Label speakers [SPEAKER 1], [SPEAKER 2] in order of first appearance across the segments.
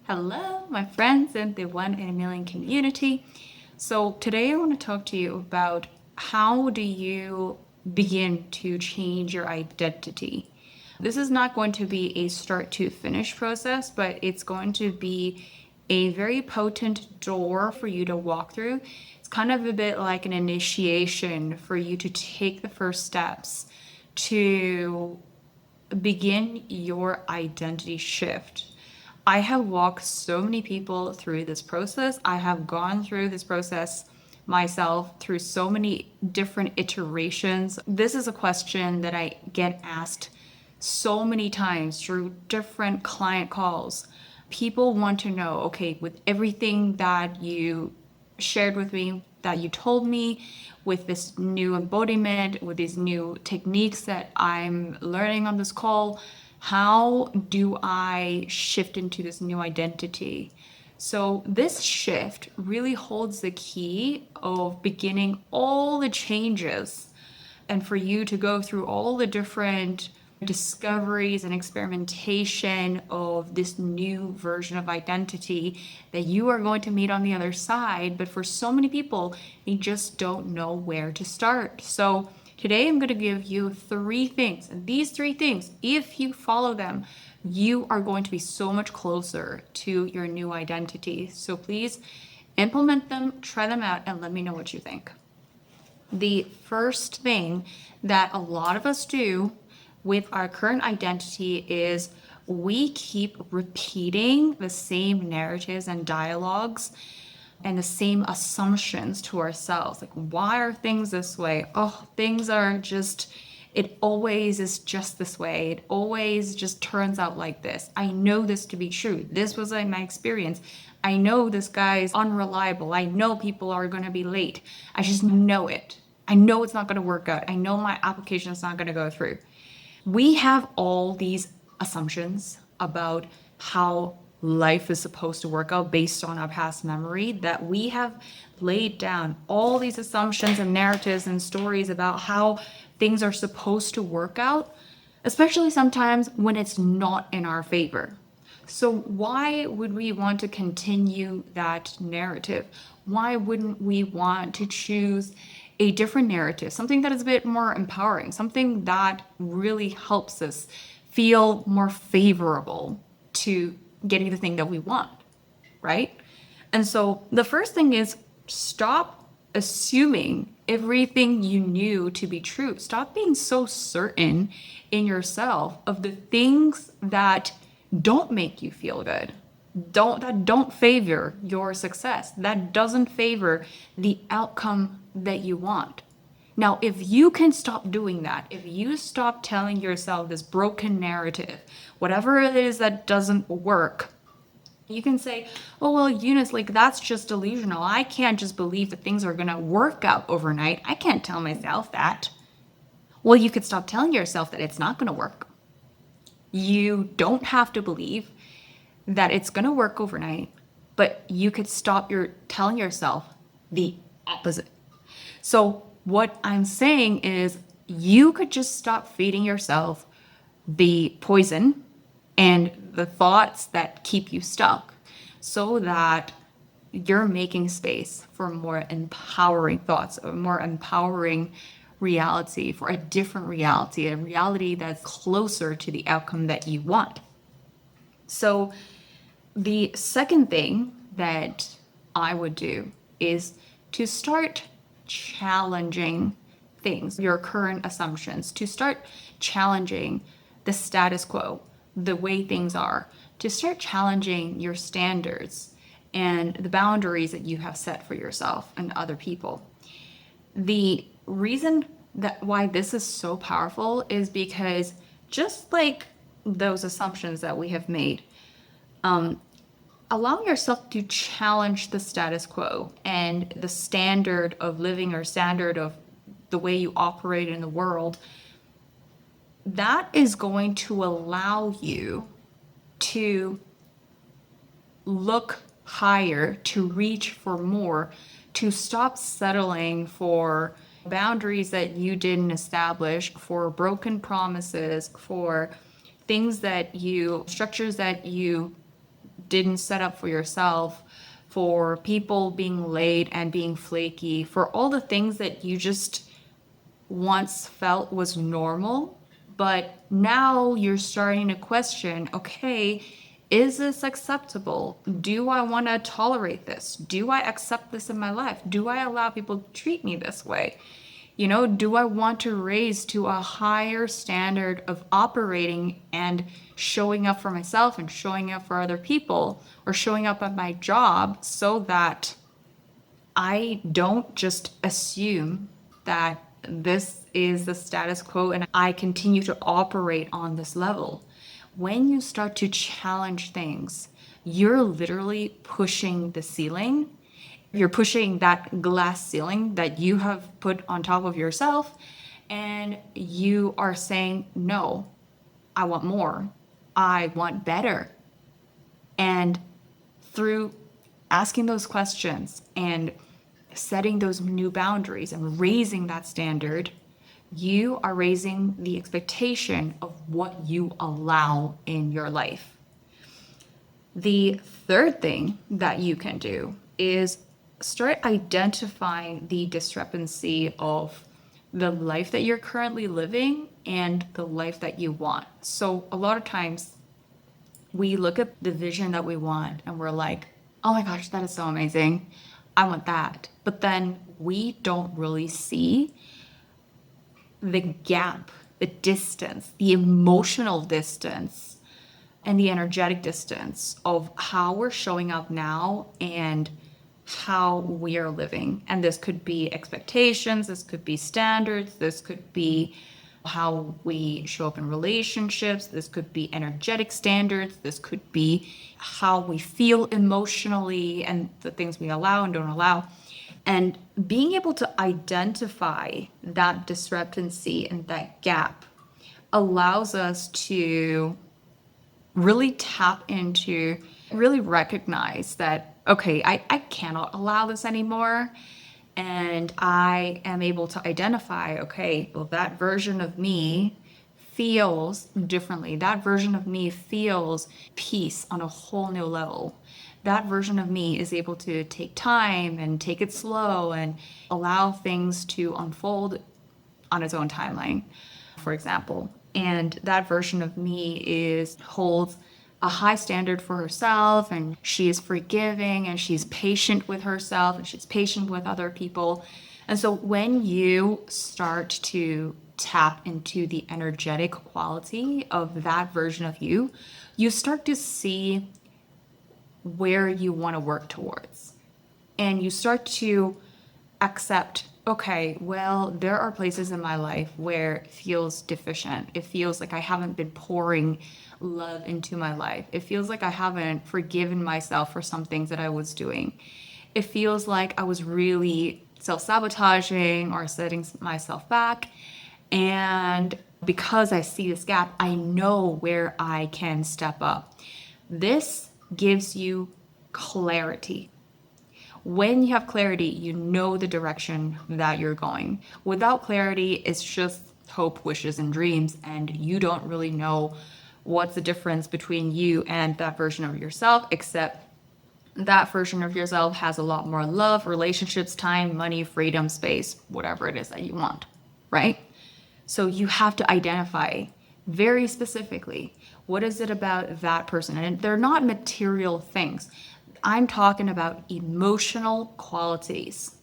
[SPEAKER 1] Hello, my friends in the 1 in a Million community. So today I want to talk to you about how do you begin to change your identity. This is not going to be a start to finish process, but it's going to be a very potent door for you to walk through. It's kind of a bit like an initiation for you to take the first steps to begin your identity shift. I have walked so many people through this process. I have gone through this process myself through so many different iterations. This is a question that I get asked so many times through different client calls. People want to know, okay, with everything that you shared with me, that you told me, with this new embodiment, with these new techniques that I'm learning on this call, how do I shift into this new identity? So, this shift really holds the key of beginning all the changes and for you to go through all the different discoveries and experimentation of this new version of identity that you are going to meet on the other side. But for so many people, they just don't know where to start. So today I'm going to give you 3 things. And these 3 things, if you follow them, you are going to be so much closer to your new identity. So please implement them, try them out, and let me know what you think. The first thing that a lot of us do with our current identity is we keep repeating the same narratives and dialogues and the same assumptions to ourselves. Like, why are things this way? Oh, things are just, it always is just this way. It always just turns out like this. I know this to be true. This was like my experience. I know this guy is unreliable. I know people are going to be late. I just know it. I know it's not going to work out. I know my application is not going to go through. We have all these assumptions about how life is supposed to work out based on our past memory that we have laid down all these assumptions and narratives and stories about how things are supposed to work out, especially sometimes when it's not in our favor. So, why would we want to continue that narrative? Why wouldn't we want to choose a different narrative, something that is a bit more empowering, something that really helps us feel more favorable to getting the thing that we want, right? And so, the first thing is stop assuming everything you knew to be true. Stop being so certain in yourself of the things that don't make you feel good, don't favor your success, that doesn't favor the outcome that you want. Now, if you can stop doing that, if you stop telling yourself this broken narrative, whatever it is that doesn't work, you can say, oh, well, Eunice, like that's just delusional. I can't just believe that things are going to work out overnight. I can't tell myself that. Well, you could stop telling yourself that it's not going to work. You don't have to believe that it's going to work overnight, but you could stop your telling yourself the opposite. So what I'm saying is you could just stop feeding yourself the poison and the thoughts that keep you stuck so that you're making space for more empowering thoughts, a more empowering reality, for a different reality, a reality that's closer to the outcome that you want. So the second thing that I would do is to start challenging things, your current assumptions, to start challenging the status quo, the way things are, to start challenging your standards and the boundaries that you have set for yourself and other people. The reason that why this is so powerful is because just like those assumptions that we have made, allow yourself to challenge the status quo and the standard of living or standard of the way you operate in the world. That is going to allow you to look higher, to reach for more, to stop settling for boundaries that you didn't establish, for broken promises, for things that you, structures that you didn't set up for yourself, for people being late and being flaky, for all the things that you just once felt was normal, but now you're starting to question, okay, is this acceptable? Do I want to tolerate this? Do I accept this in my life? Do I allow people to treat me this way? Do I want to raise to a higher standard of operating and showing up for myself and showing up for other people, or showing up at my job, so that I don't just assume that this is the status quo and I continue to operate on this level? When you start to challenge things, you're literally pushing the ceiling. You're pushing that glass ceiling that you have put on top of yourself, and you are saying, no, I want more. I want better. And through asking those questions and setting those new boundaries and raising that standard, you are raising the expectation of what you allow in your life. The third thing that you can do is start identifying the discrepancy of the life that you're currently living and the life that you want. So a lot of times we look at the vision that we want and we're like, oh my gosh, that is so amazing. I want that. But then we don't really see the gap, the distance, the emotional distance, and the energetic distance of how we're showing up now and how we are living. And this could be expectations, this could be standards, this could be how we show up in relationships, this could be energetic standards, this could be how we feel emotionally and the things we allow and don't allow. And being able to identify that discrepancy and that gap allows us to really tap into, really recognize that, okay, I cannot allow this anymore. And I am able to identify, okay, well, that version of me feels differently. That version of me feels peace on a whole new level. That version of me is able to take time and take it slow and allow things to unfold on its own timeline, for example. And that version of me holds a high standard for herself, and she is forgiving, and she's patient with herself, and she's patient with other people. And so when you start to tap into the energetic quality of that version of you, you start to see where you want to work towards. And you start to accept, okay, well, there are places in my life where it feels deficient. It feels like I haven't been pouring love into my life. It feels like I haven't forgiven myself for some things that I was doing. It feels like I was really self-sabotaging or setting myself back. And because I see this gap, I know where I can step up. This gives you clarity. When you have clarity, you know the direction that you're going. Without clarity, it's just hope, wishes, and dreams, and you don't really know what's the difference between you and that version of yourself, except that version of yourself has a lot more love, relationships, time, money, freedom, space, whatever it is that you want, right? So you have to identify very specifically, what is it about that person? And they're not material things. I'm talking about emotional qualities,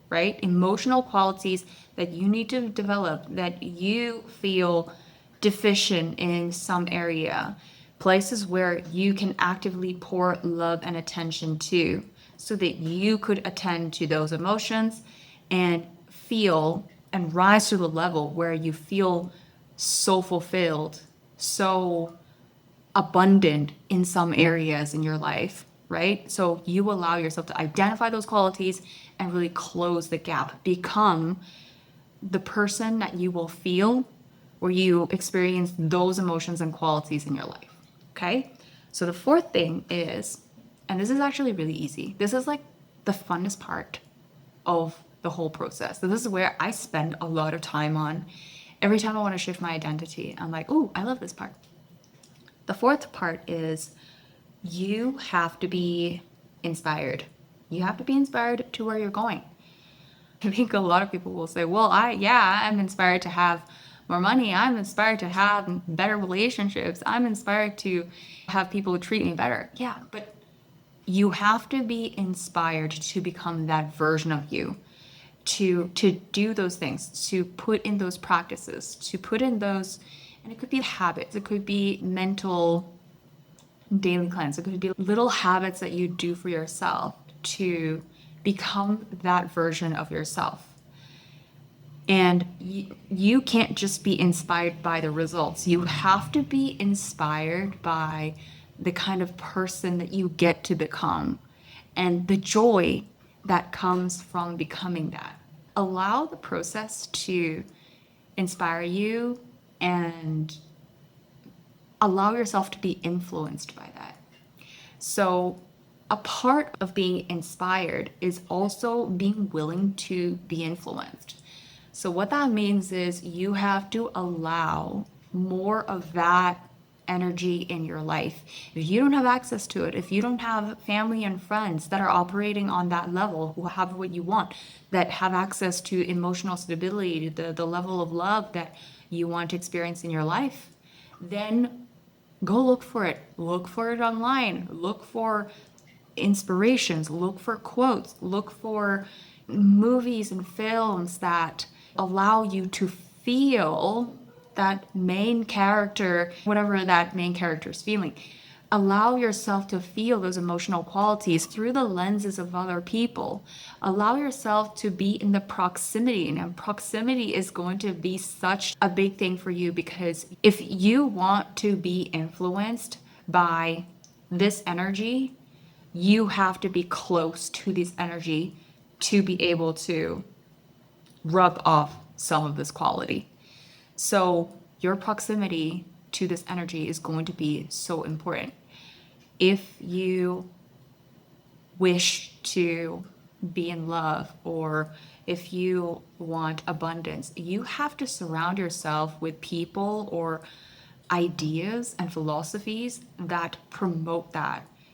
[SPEAKER 1] right? Emotional qualities that you need to develop, that you feel deficient in some area, places where you can actively pour love and attention to, so that you could attend to those emotions and feel and rise to the level where you feel so fulfilled, so abundant in some areas in your life, right? So you allow yourself to identify those qualities and really close the gap. Become the person that you will feel where you experience those emotions and qualities in your life, okay? So the fourth thing is, and this is actually really easy, this is like the funnest part of the whole process. So this is where I spend a lot of time on. Every time I want to shift my identity, I'm like, ooh, I love this part. The fourth part is You have to be inspired. You have to be inspired to where you're going. I think a lot of people will say, well, I'm inspired to have more money. I'm inspired to have better relationships. I'm inspired to have people treat me better. Yeah, but you have to be inspired to become that version of you, to do those things, to put in those practices, to put in those, and it could be habits, it could be mental daily cleanse, it could be little habits that you do for yourself to become that version of yourself. And you can't just be inspired by the results. You have to be inspired by the kind of person that you get to become and the joy that comes from becoming that. Allow the process to inspire you and allow yourself to be influenced by that. So, a part of being inspired is also being willing to be influenced. So, what that means is you have to allow more of that energy in your life. If you don't have access to it, if you don't have family and friends that are operating on that level, who have what you want, that have access to emotional stability, the level of love that you want to experience in your life, then go look for it. Look for it online. Look for inspirations. Look for quotes. Look for movies and films that allow you to feel that main character, whatever that main character is feeling. Allow yourself to feel those emotional qualities through the lenses of other people. Allow yourself to be in the proximity, and proximity is going to be such a big thing for you, because if you want to be influenced by this energy, you have to be close to this energy to be able to rub off some of this quality. So, your proximity to this energy is going to be so important. If you wish to be in love, or if you want abundance, you have to surround yourself with people or ideas and philosophies that promote that,